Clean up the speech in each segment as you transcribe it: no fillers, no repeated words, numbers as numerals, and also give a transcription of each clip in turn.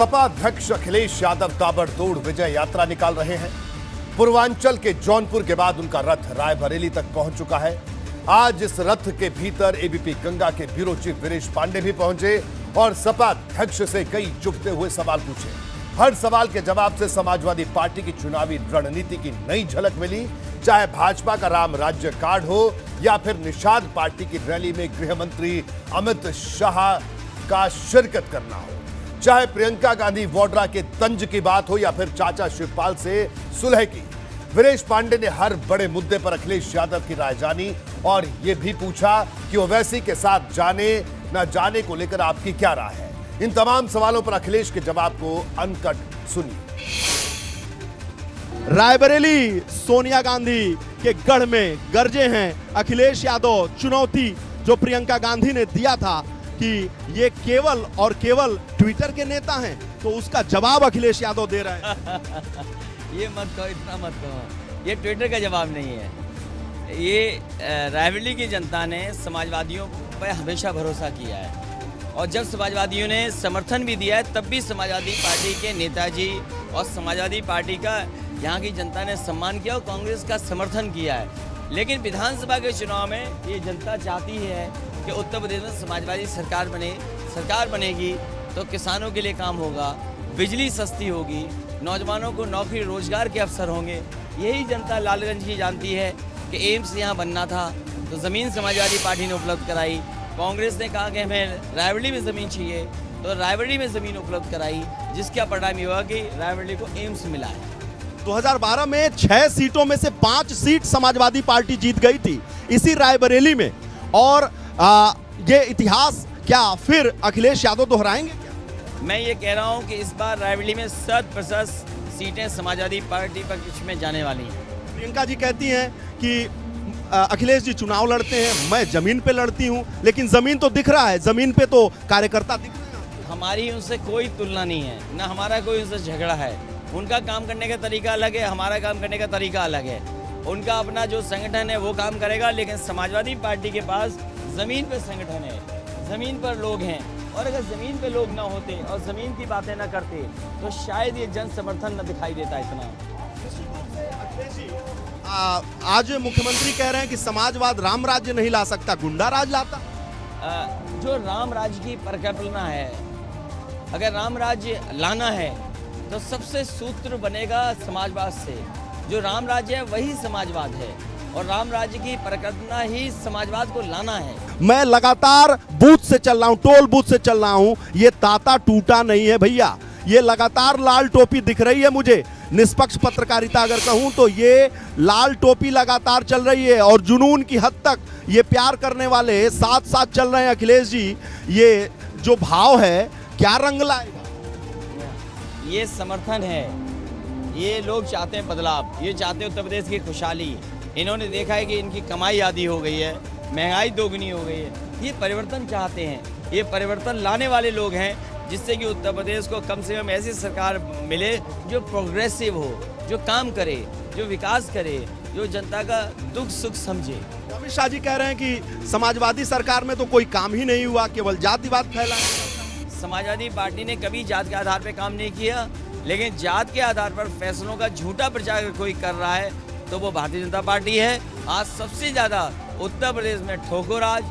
सपा अध्यक्ष अखिलेश यादव ताबड़तोड़ विजय यात्रा निकाल रहे हैं। पूर्वांचल के जौनपुर के बाद उनका रथ रायबरेली तक पहुंच चुका है। आज इस रथ के भीतर एबीपी गंगा के ब्यूरो चीफ वीरेश पांडे भी पहुंचे और सपा अध्यक्ष से कई चुभते हुए सवाल पूछे। हर सवाल के जवाब से समाजवादी पार्टी की चुनावी रणनीति की नई झलक मिली। चाहे भाजपा का राम राज्य कार्ड हो या फिर निषाद पार्टी की रैली में गृह मंत्री अमित शाह का शिरकत करना हो, चाहे प्रियंका गांधी वाड्रा के तंज की बात हो या फिर चाचा शिवपाल से सुलह की, वीरेश पांडे ने हर बड़े मुद्दे पर अखिलेश यादव की राय जानी और यह भी पूछा कि ओवैसी के साथ जाने न जाने को लेकर आपकी क्या राय है। इन तमाम सवालों पर अखिलेश के जवाब को अनकट सुनिए। रायबरेली सोनिया गांधी के गढ़ में गरजे हैं अखिलेश यादव। चुनौती जो प्रियंका गांधी ने दिया था कि ये केवल और केवल ट्विटर के नेता हैं, तो उसका जवाब अखिलेश यादव दे रहे हैं। ये मत कहो, इतना मत कहो, ये ट्विटर का जवाब नहीं है। ये रायबरेली की जनता ने समाजवादियों पर हमेशा भरोसा किया है और जब समाजवादियों ने समर्थन भी दिया है तब भी समाजवादी पार्टी के नेताजी और समाजवादी पार्टी का यहाँ की जनता ने सम्मान किया और कांग्रेस का समर्थन किया है। लेकिन विधानसभा के चुनाव में ये जनता चाहती है कि उत्तर प्रदेश में समाजवादी सरकार बनेगी तो किसानों के लिए काम होगा, बिजली सस्ती होगी, नौजवानों को नौकरी रोजगार के अवसर होंगे। यही जनता लालगंज की जानती है कि एम्स यहाँ बनना था तो ज़मीन समाजवादी पार्टी ने उपलब्ध कराई। कांग्रेस ने कहा कि हमें रायबरेली में ज़मीन चाहिए तो रायबरेली में ज़मीन उपलब्ध कराई, जिसका परिणाम ये हुआ कि रायबरेली को एम्स मिला है। 2012 में 6 सीटों में से 5 सीट समाजवादी पार्टी जीत गई थी इसी रायबरेली में। और ये इतिहास क्या फिर अखिलेश यादव दोहराएंगे क्या? मैं ये कह रहा हूँ कि इस बार रायबरेली में 100% सीटें समाजवादी पार्टी पक्ष में जाने वाली हैं। प्रियंका जी कहती हैं कि अखिलेश जी चुनाव लड़ते हैं, मैं जमीन पे लड़ती हूँ, लेकिन जमीन तो दिख रहा है, जमीन पे तो कार्यकर्ता दिख रहे हैं। हमारी उनसे कोई तुलना नहीं है, ना हमारा कोई उनसे झगड़ा है। उनका काम करने का तरीका अलग है, हमारा काम करने का तरीका अलग है। उनका अपना जो संगठन है वो काम करेगा, लेकिन समाजवादी पार्टी के पास ज़मीन पे संगठन है, ज़मीन पर लोग हैं और अगर ज़मीन पे लोग ना होते और ज़मीन की बातें ना करते तो शायद ये जन समर्थन न दिखाई देता इतना। आज मुख्यमंत्री कह रहे हैं कि समाजवाद राम राज्य नहीं ला सकता, गुंडा राज लाता। जो राम राज्य की परिकल्पना है, अगर राम राज्य लाना है तो सबसे सूत्र बनेगा समाजवाद से। जो राम राज्य है वही समाजवाद है और राम राज्य की परिकल्पना ही समाजवाद को लाना है। मैं लगातार बूथ से चल रहा हूँ, टोल बूथ से चल रहा हूँ, ये ताता टूटा नहीं है भैया। ये लगातार लाल टोपी दिख रही है मुझे। निष्पक्ष पत्रकारिता अगर कहूँ तो ये लाल टोपी लगातार चल रही है और जुनून की हद तक ये प्यार करने वाले साथ साथ चल रहे हैं। अखिलेश जी, ये जो भाव है क्या रंग लाएगा? ये समर्थन है, ये लोग चाहते हैं बदलाव, ये चाहते हैं उत्तर प्रदेश की खुशहाली। इन्होंने देखा है कि इनकी कमाई आधी हो गई है, महंगाई दोगुनी हो गई है, ये परिवर्तन चाहते हैं। ये परिवर्तन लाने वाले लोग हैं जिससे कि उत्तर प्रदेश को कम से कम ऐसी सरकार मिले जो प्रोग्रेसिव हो, जो काम करे, जो विकास करे, जो जनता का दुख सुख समझे। अमित शाह जी कह रहे हैं कि समाजवादी सरकार में तो कोई काम ही नहीं हुआ, केवल जातिवाद फैलाया। समाजवादी पार्टी ने कभी जात के आधार पर काम नहीं किया, लेकिन जात के आधार पर फैसलों का झूठा प्रचार अगर कोई कर रहा है तो वो भारतीय जनता पार्टी है। आज सबसे ज़्यादा उत्तर प्रदेश में ठोकोराज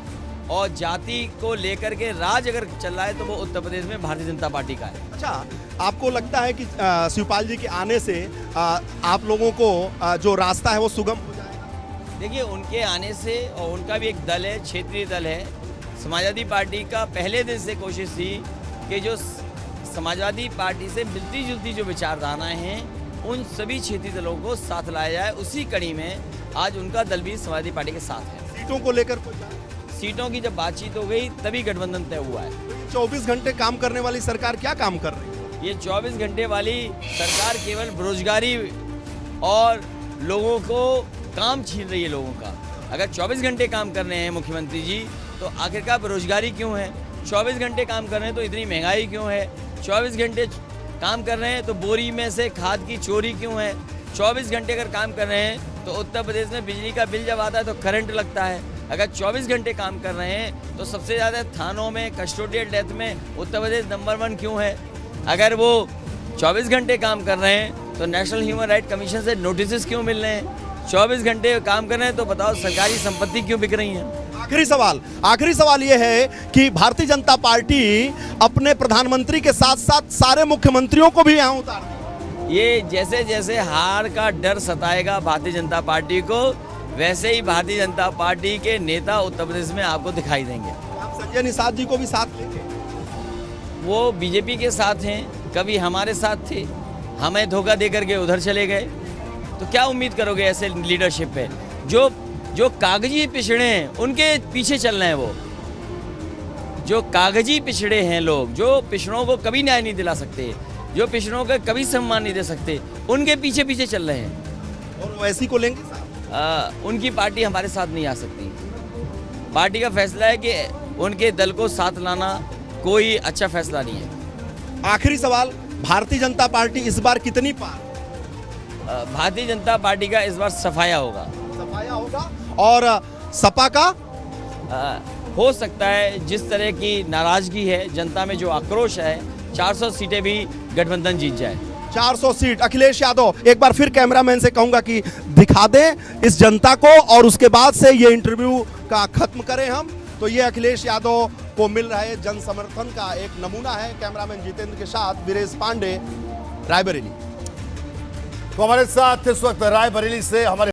और जाति को लेकर के राज अगर चल रहा है तो वो उत्तर प्रदेश में भारतीय जनता पार्टी का है। अच्छा, आपको लगता है कि शिवपाल जी के आने से आप लोगों को जो रास्ता है वो सुगम हो जाएगा? देखिए, उनके आने से और उनका भी एक दल है, क्षेत्रीय दल है। समाजवादी पार्टी का पहले दिन से कोशिश थी कि जो समाजवादी पार्टी से मिलती जुलती जो विचारधाराएं हैं उन सभी क्षेत्रीय दलों को साथ लाया जाए। उसी कड़ी में आज उनका दल भी समाजवादी पार्टी के साथ है। सीटों को लेकर कोई सीटों की जब बातचीत हो गई तभी गठबंधन तय हुआ है। 24 घंटे काम करने वाली सरकार क्या काम कर रही है? ये 24 घंटे वाली सरकार केवल बेरोजगारी और लोगों को काम छीन रही है लोगों का। अगर 24 घंटे काम कर रहे हैं मुख्यमंत्री जी तो आखिरकार बेरोजगारी क्यों है? 24 घंटे काम कर रहे हैं तो इतनी महंगाई क्यों है? 24 घंटे काम कर रहे हैं तो बोरी में से खाद की चोरी क्यों है? 24 घंटे अगर काम कर रहे हैं तो उत्तर प्रदेश में बिजली का बिल जब आता है तो करंट लगता है। अगर 24 घंटे काम कर रहे हैं तो सबसे ज़्यादा थानों में कस्टोडियल डेथ में उत्तर प्रदेश नंबर 1 क्यों है? अगर वो 24 घंटे काम कर रहे हैं तो नेशनल ह्यूमन राइट कमीशन से नोटिस क्यों मिल रहे हैं? 24 घंटे काम कर रहे हैं तो बताओ सरकारी संपत्ति क्यों बिक रही है? आखिरी सवाल यह है कि भारतीय जनता पार्टी अपने प्रधानमंत्री के साथ साथ सारे मुख्यमंत्रियों को भी यहाँ उतार दी। ये जैसे जैसे हार का डर सताएगा भारतीय जनता पार्टी को, वैसे ही भारतीय जनता पार्टी के नेता उत्तर प्रदेश में आपको दिखाई देंगे। आप संजय निषाद जी को भी साथ लेंगे? वो बीजेपी के साथ हैं, कभी हमारे साथ थे, हमें धोखा दे करके उधर चले गए। तो क्या उम्मीद करोगे ऐसे लीडरशिप पे? जो कागजी पिछड़े हैं उनके पीछे चल रहे हैं। वो जो कागजी पिछड़े हैं लोग, जो पिछड़ों को कभी न्याय नहीं दिला सकते, जो पिछड़ों का कभी सम्मान नहीं दे सकते, उनके पीछे पीछे चल रहे हैं। और वैसी को लेंगे साथ? उनकी पार्टी हमारे साथ नहीं आ सकती। पार्टी का फैसला है कि उनके दल को साथ लाना कोई अच्छा फैसला नहीं है। आखिरी सवाल, भारतीय जनता पार्टी इस बार कितनी पार? भारतीय जनता पार्टी का इस बार सफाया होगा। सफाया होगा। और सपा का? हो सकता है जिस तरह की नाराजगी है जनता में, जो आक्रोश है, 400 सीटें भी गठबंधन जीत जाए। 400 सीट। अखिलेश यादव, एक बार फिर कैमरामैन से कहूंगा कि दिखा दें इस जनता को और उसके बाद से ये इंटरव्यू का खत्म करें हम। तो ये अखिलेश यादव को मिल रहे जन समर्थन का एक नमूना है। कैमरामैन जितेंद्र के साथ वीरेश पांडे, रायबरेली। तो हमारे साथ इस वक्त रायबरेली से हमारे